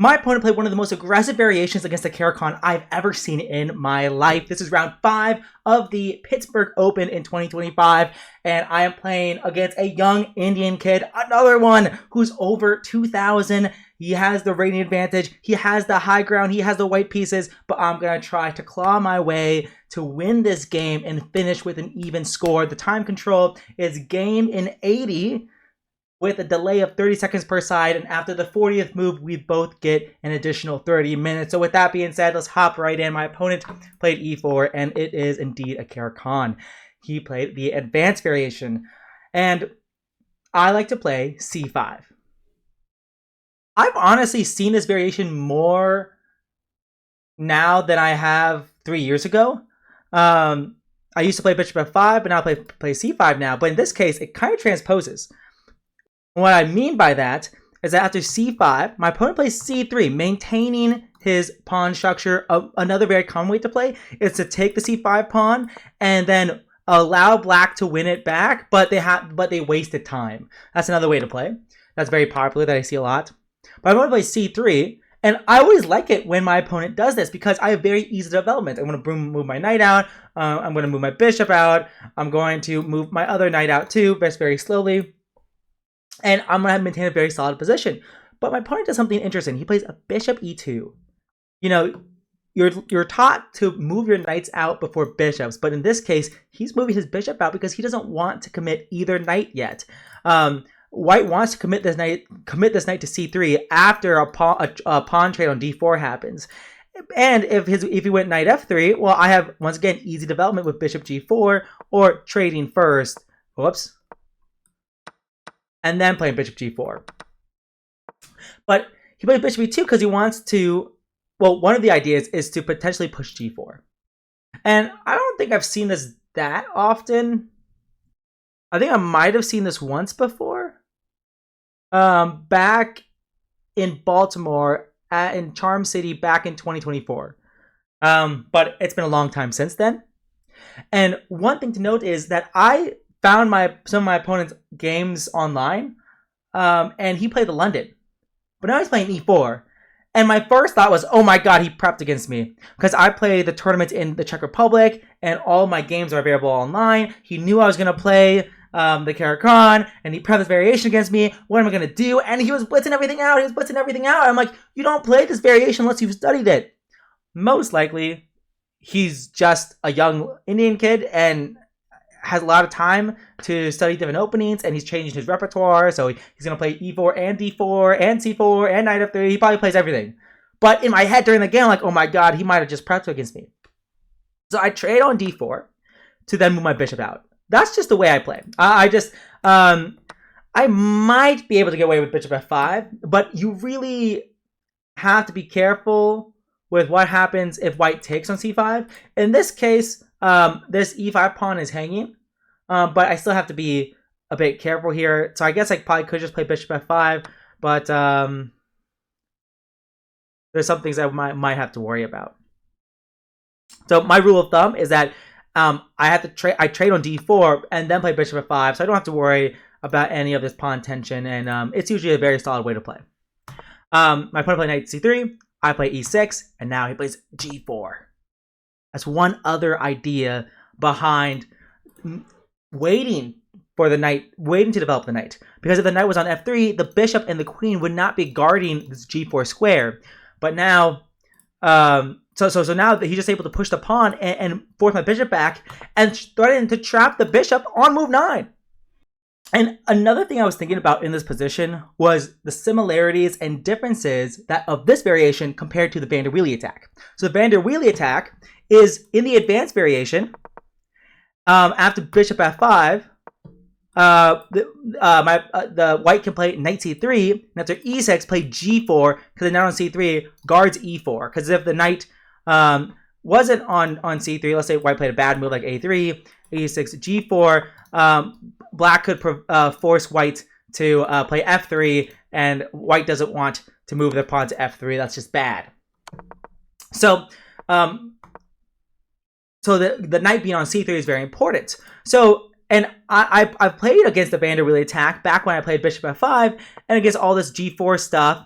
My opponent played one of the most aggressive variations against the Caro I've ever seen in my life. This is round 5 of the Pittsburgh Open in 2025, and I am playing against a young Indian kid, another one who's over 2,000. He has the rating advantage, he has the high ground, he has the white pieces, but I'm going to try to claw my way to win this game and finish with an even score. The time control is game in 80, with a delay of 30 seconds per side, and after the 40th move, we both get an additional 30 minutes. So with that being said, let's hop right in. My opponent played e4, and it is indeed a Caro. He played the advanced variation, and I like to play c5. I've honestly seen this variation more now than I have 3 years ago. I used to play bishop f5, but now I play c5 now. But in this case, it kind of transposes. What I mean by that is that after c5, my opponent plays c3, maintaining his pawn structure. Another very common way to play is to take the c5 pawn and then allow black to win it back, but they wasted time. That's another way to play. That's very popular, that I see a lot. But I'm going to play c3, and I always like it when my opponent does this because I have very easy development. I'm going to move my knight out. I'm going to move my bishop out. I'm going to move my other knight out too, just very slowly. And I'm going to maintain a very solid position. But my opponent does something interesting. He plays a bishop e2. You know, you're taught to move your knights out before bishops. But in this case, he's moving his bishop out because he doesn't want to commit either knight yet. White wants to commit this knight to c3 after a pawn trade on d4 happens. And if he went knight f3, well, I have, once again, easy development with bishop g4 or trading first. Whoops. And then playing bishop g4. But he played bishop e2 because he wants to, well, one of the ideas is to potentially push g4. And I don't think I've seen this that often. I think I might have seen this once before. Back in Baltimore, in Charm City back in 2024. But it's been a long time since then. And one thing to note is that I found some of my opponent's games online, and he played the London. But now he's playing e4. And my first thought was, oh my god, he prepped against me. Because I play the tournament in the Czech Republic, and all my games are available online. He knew I was going to play the Caro, and he prepped this variation against me. What am I going to do? And he was blitzing everything out. I'm like, you don't play this variation unless you've studied it. Most likely, he's just a young Indian kid, and has a lot of time to study different openings, and he's changing his repertoire. So he's going to play e4 and d4 and c4 and knight f3. He probably plays everything. But in my head during the game, I'm like, oh my god, he might have just prepped against me. So I trade on d4 to then move my bishop out. That's just the way I play. I might be able to get away with bishop f5, but you really have to be careful with what happens if white takes on c5. In this case, this e5 pawn is hanging, but I still have to be a bit careful here. So I guess I probably could just play bishop f5, but there's some things I might have to worry about. So my rule of thumb is that I trade on d4 and then play bishop f5, so I don't have to worry about any of this pawn tension, and it's usually a very solid way to play. My opponent played knight c3, I play e6, and now he plays g4. That's one other idea behind waiting for the knight, waiting to develop the knight. Because if the knight was on f3, the bishop and the queen would not be guarding this g4 square. But now, so now that he's just able to push the pawn and force my bishop back and threaten to trap the bishop on move 9. And another thing I was thinking about in this position was the similarities and differences of this variation compared to the van der Wiele attack. So the van der Wiele attack is in the advanced variation. After bishop f5, the white can play knight c3, and after e6, play g4 because the knight on c3 guards e4. Because if the knight wasn't on c3, let's say white played a bad move like a3, e6, g4, black could force white to play f3, and white doesn't want to move their pawn to f3. That's just bad. So the knight being on c3 is very important. So, and I've played against the van der Wiele attack back when I played bishop f5 and against all this g4 stuff.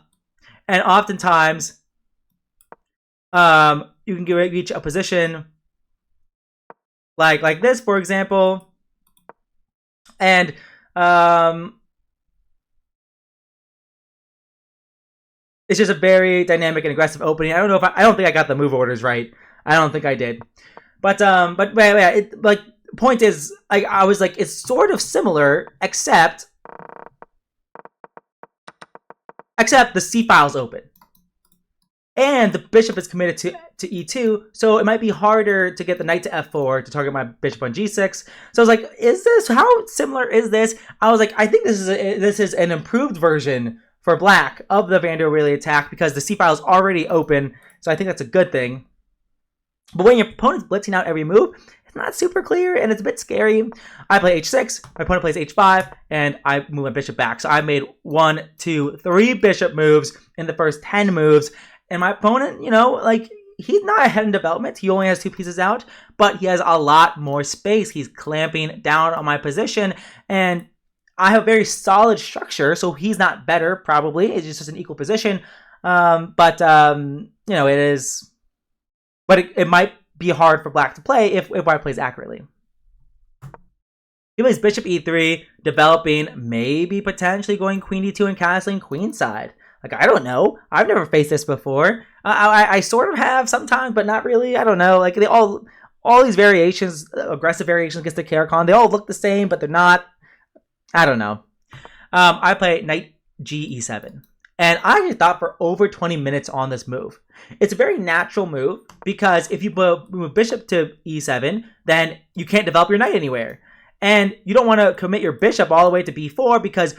And oftentimes, you can reach a position like this, for example, and it's just a very dynamic and aggressive opening. I don't think I got the move orders right. I don't think I did, but yeah, like point is, I was like, it's sort of similar, except the c file's open. And the bishop is committed to e2, so it might be harder to get the knight to f4 to target my bishop on g6. So I was like, how similar is this? I was like, I think this is an improved version for black of the Van der Waals attack because the c file is already open, so I think that's a good thing. But when your opponent's blitzing out every move, it's not super clear and it's a bit scary. I play h6, my opponent plays h5, and I move my bishop back. So I made 1, 2, 3 bishop moves in the first 10 moves. And my opponent, like, he's not ahead in development. He only has 2 pieces out, but he has a lot more space. He's clamping down on my position, and I have very solid structure, so he's not better, probably. It's just an equal position. It is... But it might be hard for black to play if white plays accurately. He plays bishop e3, developing, maybe potentially going queen d2 and castling queenside. Like, I don't know. I've never faced this before. I sort of have sometimes, but not really. I don't know. Like, they all these variations, aggressive variations against the Caro, they all look the same, but they're not. I don't know. I play knight g e7. And I actually thought for over 20 minutes on this move. It's a very natural move because if you move bishop to e7, then you can't develop your knight anywhere. And you don't want to commit your bishop all the way to b4 because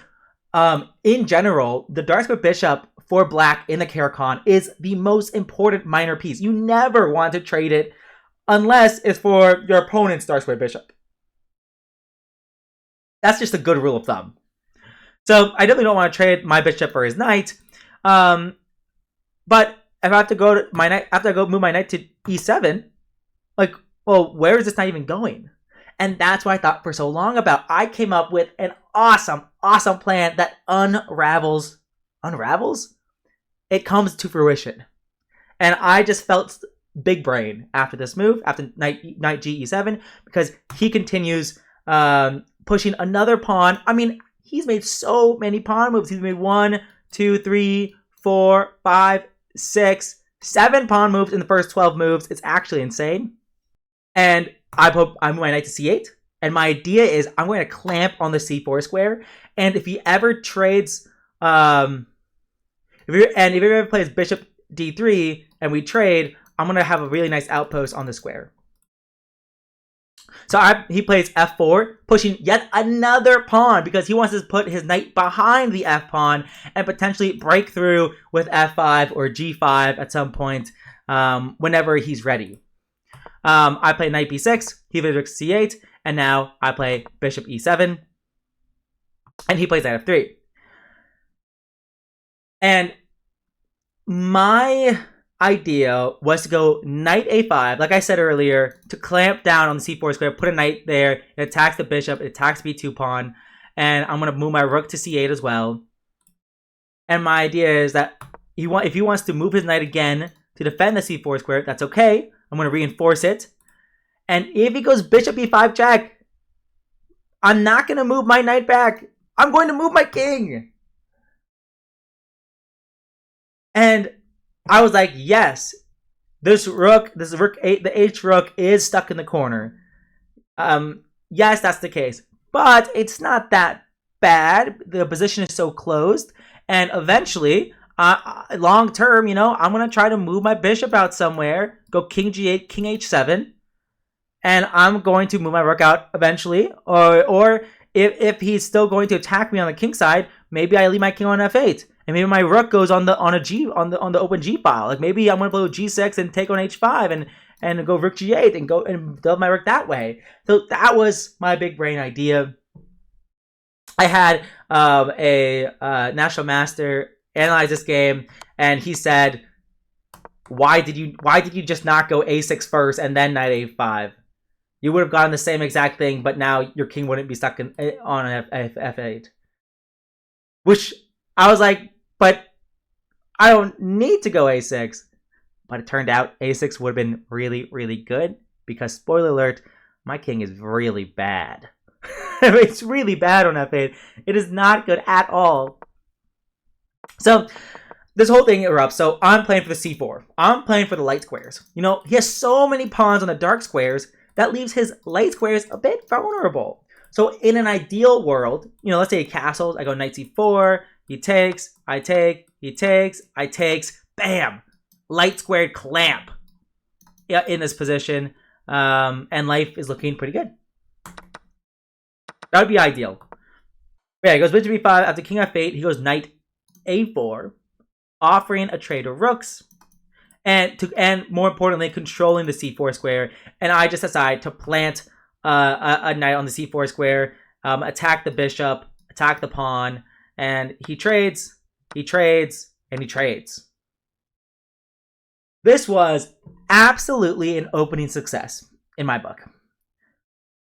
in general, the dark square bishop for black in the Caro is the most important minor piece. You never want to trade it unless it's for your opponent's dark square bishop. That's just a good rule of thumb. So I definitely don't want to trade my bishop for his knight. But if I have to go to my knight, after I go move my knight to e7, like, well, where is this knight even going? And that's what I thought for so long about. I came up with an awesome plan that unravels. It comes to fruition. And I just felt big brain after this move, after knight g e7, because he continues pushing another pawn. I mean, he's made so many pawn moves. He's made 1, 2, 3, 4, 5, 6, 7 pawn moves in the first 12 moves. It's actually insane. And I move my knight to c8. And my idea is I'm going to clamp on the c4 square. And if he ever trades, if he ever plays bishop d3 and we trade, I'm going to have a really nice outpost on the square. So he plays f4, pushing yet another pawn because he wants to put his knight behind the f pawn and potentially break through with f5 or g5 at some point whenever he's ready. I play knight b6, he plays rook c8, and now I play bishop e7, and he plays knight f3. And my idea was to go knight a5, like I said earlier, to clamp down on the c4 square, put a knight there, it attacks the bishop, it attacks b2 pawn, and I'm going to move my rook to c8 as well. And my idea is that if he wants to move his knight again to defend the c4 square, that's okay. I'm going to reinforce it. And if he goes bishop e5 check, I'm not going to move my knight back. I'm going to move my king. And I was like, yes, this rook 8, the h rook is stuck in the corner. Yes, that's the case. But it's not that bad. The position is so closed. And eventually, long term, I'm going to try to move my bishop out somewhere, go king g8, king h7, and I'm going to move my rook out eventually. Or if he's still going to attack me on the king side, maybe I leave my king on f8, and maybe my rook goes on the open g file. Like maybe I'm going to play g6 and take on h5 and go rook g8 and go and build my rook that way. So that was my big brain idea. I had a national master analyze this game, and he said, why did you just not go a6 first and then knight a5? You would have gotten the same exact thing, but now your king wouldn't be stuck on f8. Which I was like, but I don't need to go a6. But it turned out a6 would have been really, really good because, spoiler alert, my king is really bad. It's really bad on f8. It is not good at all. So this whole thing erupts. So I'm playing for the c4. I'm playing for the light squares. You know, he has so many pawns on the dark squares that leaves his light squares a bit vulnerable. So in an ideal world, you know, let's say he castles. I go knight c4. He takes. I take. He takes. I takes. Bam! Light squared clamp in this position. And life is looking pretty good. That would be ideal. Yeah, he goes bishop b5. After king f8, he goes knight a4, offering a trade of rooks, and more importantly, controlling the c4 square. And I just decide to plant a knight on the c4 square, attack the bishop, attack the pawn, and he trades, and he trades. This was absolutely an opening success in my book.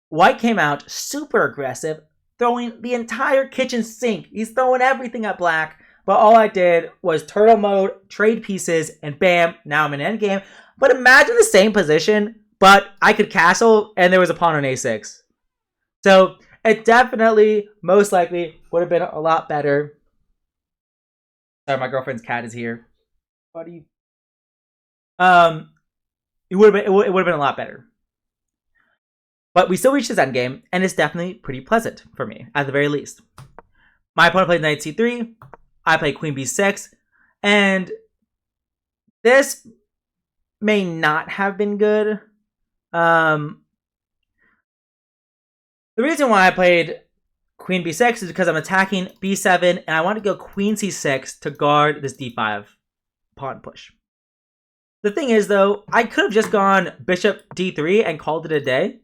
White came out super aggressive, throwing the entire kitchen sink. He's throwing everything at black. But all I did was turtle mode, trade pieces, and bam, now I'm in endgame. But imagine the same position, but I could castle, and there was a pawn on a6. So it definitely, most likely, would have been a lot better. Sorry, my girlfriend's cat is here. What do you... It would have been a lot better. But we still reached this endgame, and it's definitely pretty pleasant for me, at the very least. My opponent played knight c3. I play queen b6, and this may not have been good. The reason why I played queen b6 is because I'm attacking b7, and I want to go queen c6 to guard this d5 pawn push. The thing is, though, I could have just gone bishop d3 and called it a day.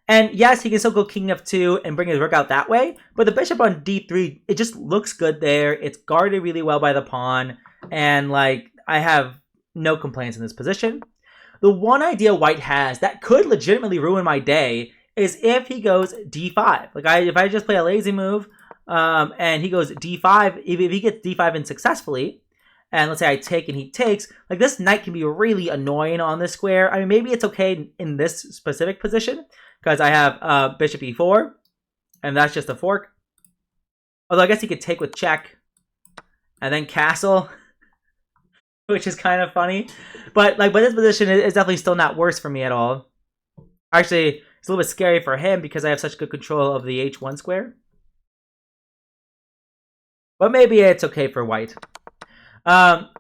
And yes, he can still go king f2 and bring his rook out that way. But the bishop on d3, it just looks good there. It's guarded really well by the pawn. And, like, I have no complaints in this position. The one idea white has that could legitimately ruin my day is if he goes d5. Like, if I just play a lazy move and he goes d5, if he gets d5 in successfully, and let's say I take and he takes, like, this knight can be really annoying on this square. I mean, maybe it's okay in this specific position, because I have bishop e4, and that's just a fork. Although I guess he could take with check, and then castle, which is kind of funny. But this position is definitely still not worse for me at all. Actually, it's a little bit scary for him because I have such good control of the h1 square. But maybe it's okay for white. But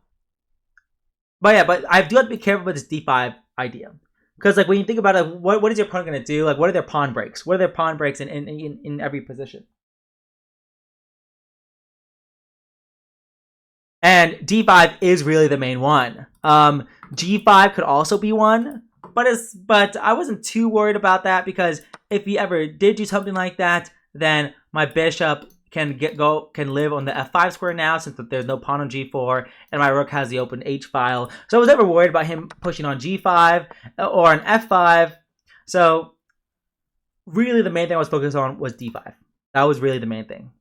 yeah, but I do have to be careful with this d5 idea. Because, like, when you think about it, what is your opponent going to do? Like, what are their pawn breaks? What are their pawn breaks in every position? And d5 is really the main one. G5 could also be one, but I wasn't too worried about that because if he ever did do something like that, then my bishop can live on the f5 square now since there's no pawn on g4 and my rook has the open h file. So I was never worried about him pushing on g5 or on f5. So really the main thing I was focused on was d5. That was really the main thing.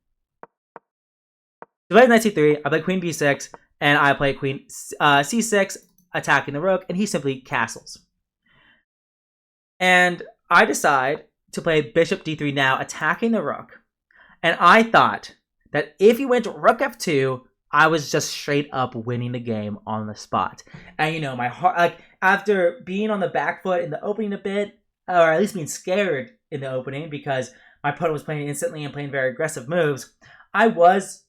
So I play knight c3, I play queen b6, and I play queen c6, attacking the rook, and he simply castles. And I decide to play bishop d3 now, attacking the rook. And I thought that if he went to rook f2, I was just straight up winning the game on the spot. And, you know, my heart, like, after being on the back foot in the opening a bit, or at least being scared in the opening because my opponent was playing instantly and playing very aggressive moves, I was,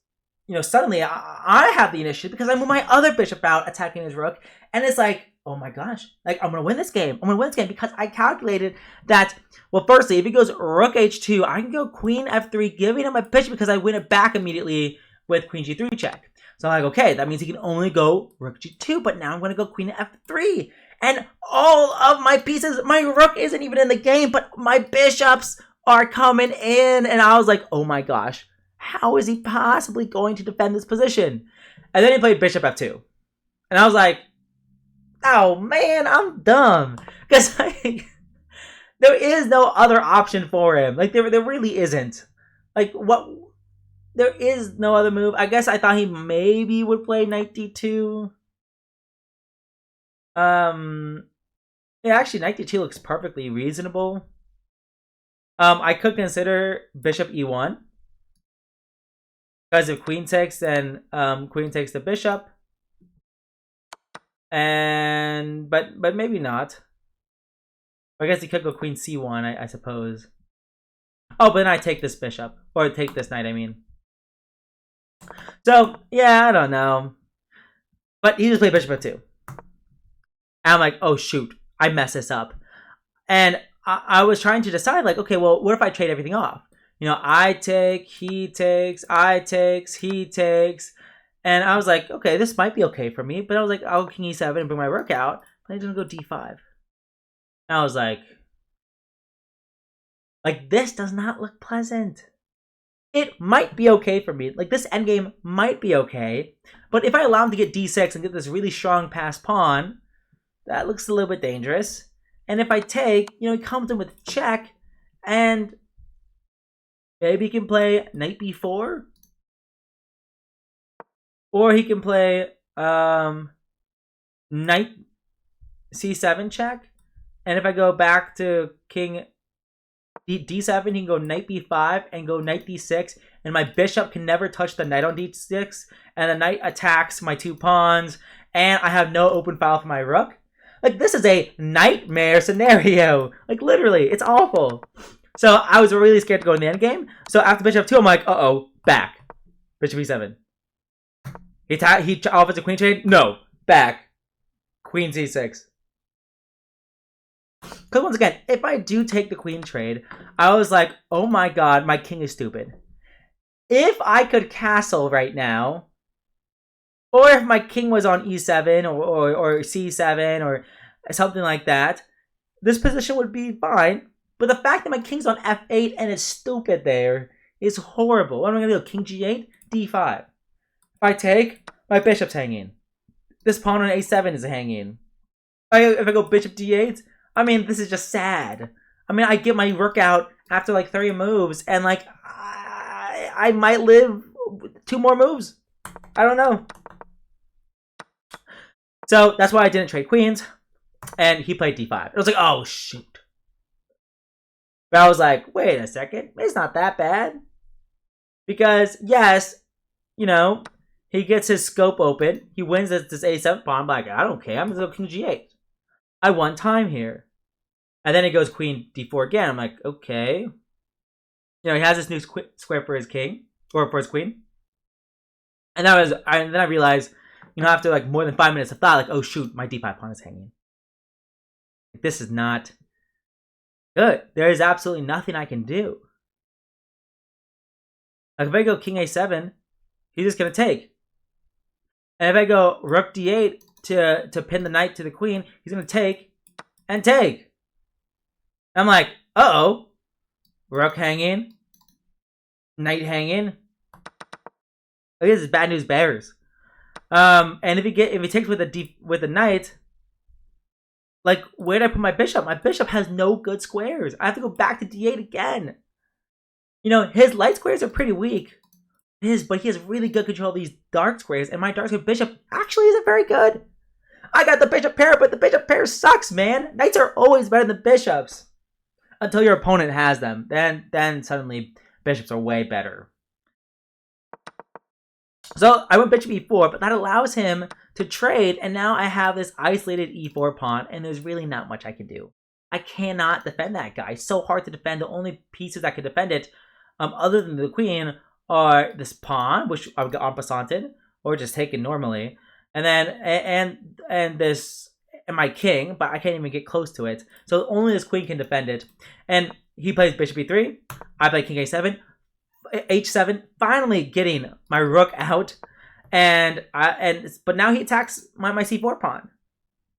you know, suddenly I have the initiative because I move my other bishop out attacking his rook. And it's like, oh my gosh, like, I'm going to win this game. I'm going to win this game because I calculated that, well, firstly, if he goes rook h2, I can go queen f3, giving him my bishop because I win it back immediately with queen g3 check. So I'm like, okay, that means he can only go rook g2, but now I'm going to go queen f3. And all of my pieces, my rook isn't even in the game, but my bishops are coming in. And I was like, oh my gosh, how is he possibly going to defend this position? And then he played bishop f2. And I was like, oh man, I'm dumb. Because like, there is no other option for him. Like, there really isn't. Like, what? there is no other move. I guess I thought he maybe would play knight d2. Yeah, actually, knight d2 looks perfectly reasonable. I could consider bishop e1. Because if queen takes, then queen takes the bishop. And but maybe not. I guess he could go queen c1, I suppose. Oh, but then I take this bishop. Or take this knight, I mean. So, yeah, I don't know. But he just played bishop f2. And I'm like, oh shoot, I messed this up. And I was trying to decide, like, okay, well, what if I trade everything off? You know, I take, he takes, I takes, he takes. And I was like, okay, this might be okay for me. But I was like, I'll king e7 and bring my rook out. But I didn't go d5. And I was like, this does not look pleasant. It might be okay for me. Like, this endgame might be okay. But if I allow him to get d6 and get this really strong passed pawn, that looks a little bit dangerous. And if I take, you know, he comes in with check, and maybe he can play knight b4, or he can play knight c7 check. And if I go back to king d7, he can go knight b5 and go knight d6, and my bishop can never touch the knight on d6, and the knight attacks my 2 pawns, and I have no open file for my rook. Like, this is a nightmare scenario. Like, literally, it's awful. So I was really scared to go in the endgame. So after bishop 2, I'm like, uh-oh, back. Bishop e7. He offers a queen trade? No, back. Queen c6. Because once again, if I do take the queen trade, I was like, oh my god, my king is stupid. If I could castle right now, or if my king was on e7 or c7 or something like that, this position would be fine. But the fact that my king's on f8 and it's stupid there is horrible. What am I going to do? King g8? d5. If I take, my bishop's hanging. This pawn on a7 is hanging. If I go bishop d8, I mean, this is just sad. I mean, I get my rook out after like 30 moves, and like, I might live 2 more moves. I don't know. So that's why I didn't trade queens, and he played d5. I was like, oh shoot. But I was like, wait a second, it's not that bad. Because yes, you know, he gets his scope open, he wins this a7 pawn. I'm like, I don't care, I'm gonna go king g8. I won time here. And then he goes queen d4 again. I'm like, okay. You know, he has this new square for his king, or for his queen. And then I realized, you know, after like more than 5 minutes of thought, like, oh shoot, my d5 pawn is hanging. This is not good. There is absolutely nothing I can do. Like, if I go king a7, he's just gonna take. And if I go rook d8 to pin the knight to the queen, he's gonna take and take. I'm like, uh-oh. Rook hanging. Knight hanging. This is bad news bears. And if he takes with the knight, like, where do I put my bishop? My bishop has no good squares. I have to go back to d8 again. You know, his light squares are pretty weak. But he has really good control of these dark squares, and my dark square bishop actually isn't very good. I got the bishop pair, but the bishop pair sucks, man. Knights are always better than bishops. Until your opponent has them. Then suddenly bishops are way better. So I went bishop e4, but that allows him to trade, and now I have this isolated e4 pawn, and there's really not much I can do. I cannot defend that guy. It's so hard to defend. The only pieces that can defend it, other than the queen, are this pawn, which I've got en passanted, or just taken normally, and then and this and my king, but I can't even get close to it. So only this queen can defend it. And he plays bishop e3. I play king a7. h7, finally getting my rook out, but now he attacks my c4 pawn,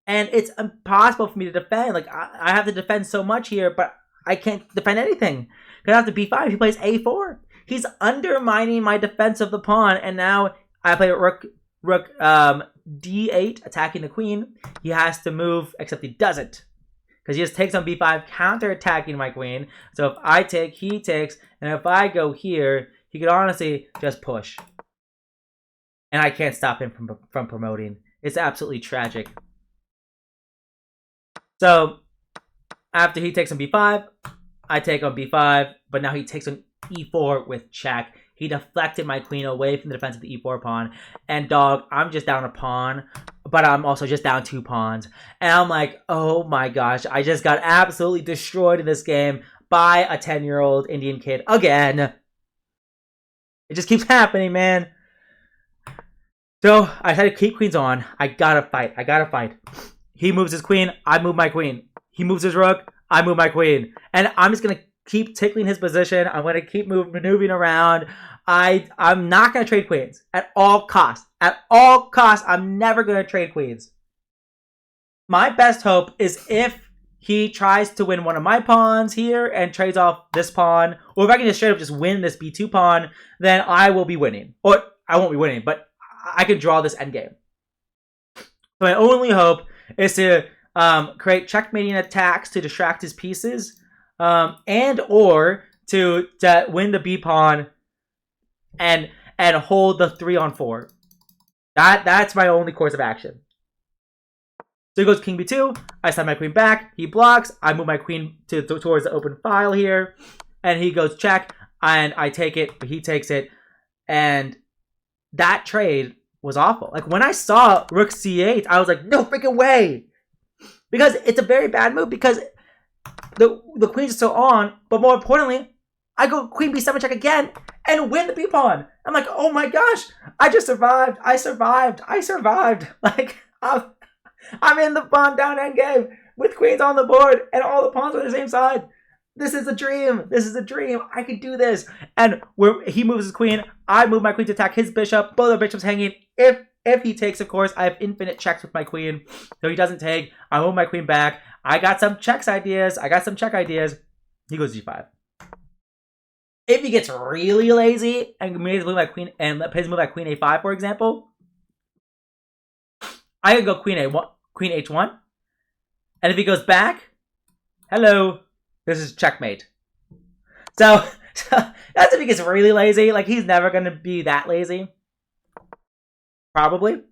and it's impossible for me to defend. Like, I have to defend so much here, but I can't defend anything because after b5 he plays a4. He's undermining my defense of the pawn, and now I play rook d8, attacking the queen. He has to move, except he doesn't, because he just takes on b5, counter-attacking my queen. So if I take, he takes, and if I go here, He could honestly just push. And I can't stop him from promoting. It's absolutely tragic. So, after he takes on b5, I take on b5, but now he takes on e4 with check. He deflected my queen away from the defense of the e4 pawn. And dog, I'm just down a pawn, but I'm also just down 2 pawns. And I'm like, oh my gosh, I just got absolutely destroyed in this game by a 10-year-old Indian kid again. It just keeps happening, man. So I had to keep queens on. I gotta fight. He moves his queen, I move my queen. He moves his rook, I move my queen. And I'm just gonna keep tickling his position. I'm gonna keep maneuvering around. I'm not gonna trade queens at all costs. At all costs, I'm never gonna trade queens. My best hope is if he tries to win one of my pawns here and trades off this pawn, or if I can just straight up just win this b2 pawn, then I will be winning. Or I won't be winning, but I can draw this endgame. So my only hope is to create checkmating attacks to distract his pieces, and or to win the b pawn and hold the 3-on-4. That's my only course of action. So he goes king b2. I send my queen back. He blocks. I move my queen towards the open file here, and he goes check, and I take it, but he takes it, and that trade was awful. Like when I saw rook c8, I was like, no freaking way, because it's a very bad move because the queens are still on, but more importantly, I go queen b7 check again and win the b pawn. I'm like, oh my gosh, I just survived. I survived. Like I'm in the pawn down endgame with queens on the board and all the pawns on the same side. This is a dream. I could do this. And where he moves his queen, I move my queen to attack his bishop. Both the bishops hanging. If he takes, of course, I have infinite checks with my queen. So he doesn't take. I move my queen back. I got some check ideas. He goes g5. If he gets really lazy and move my queen and let his move my queen a5, for example, I could go queen h1. And if he goes back, hello, this is checkmate. So that's if he gets really lazy. Like, he's never going to be that lazy. Probably.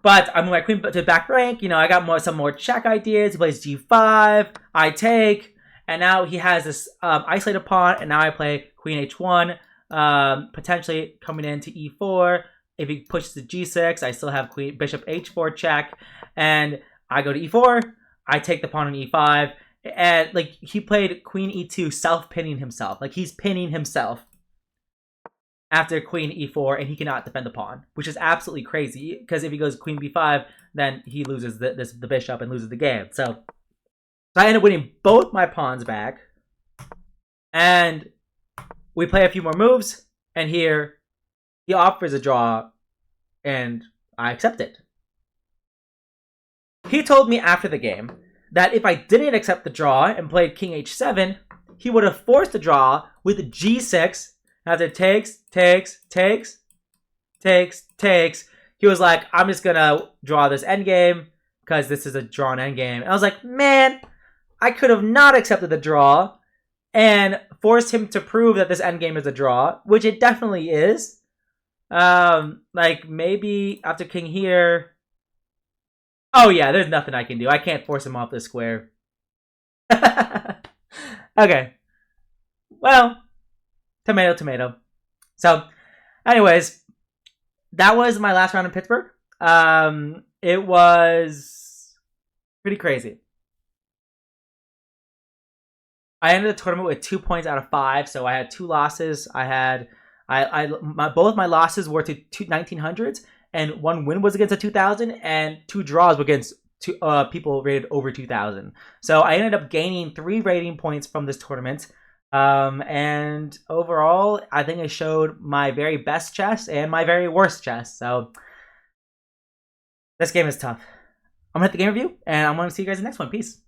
But I move my queen to back rank. You know, I got some more check ideas. He plays g5. I take. And now he has this isolated pawn. And now I play queen h1. Potentially coming into e4. If he pushes to g6, I still have bishop h4 check. And I go to e4. I take the pawn on e5. And like, he played queen e2, self-pinning himself. Like, he's pinning himself after queen e4, and he cannot defend the pawn, which is absolutely crazy, because if he goes queen b5, then he loses the bishop and loses the game. So I end up winning both my pawns back, and we play a few more moves, and here he offers a draw, and I accept it. He told me after the game that if I didn't accept the draw and played king h7, he would have forced the draw with g6. After takes. He was like, I'm just gonna draw this endgame because this is a drawn endgame. And I was like, man, I could have not accepted the draw and forced him to prove that this endgame is a draw, which it definitely is. Like, maybe after king here. Oh yeah, there's nothing I can do. I can't force him off this square. Okay. Well, tomato. So, anyways, that was my last round in Pittsburgh. It was pretty crazy. I ended the tournament with 2 points out of 5, so I had 2 losses. Both my losses were to 1900s, and 1 win was against a 2000, and 2 draws were against people rated over 2000. So I ended up gaining 3 rating points from this tournament. And overall, I think I showed my very best chess and my very worst chess. So this game is tough. I'm gonna hit the game review, and I'm gonna see you guys in the next one. Peace.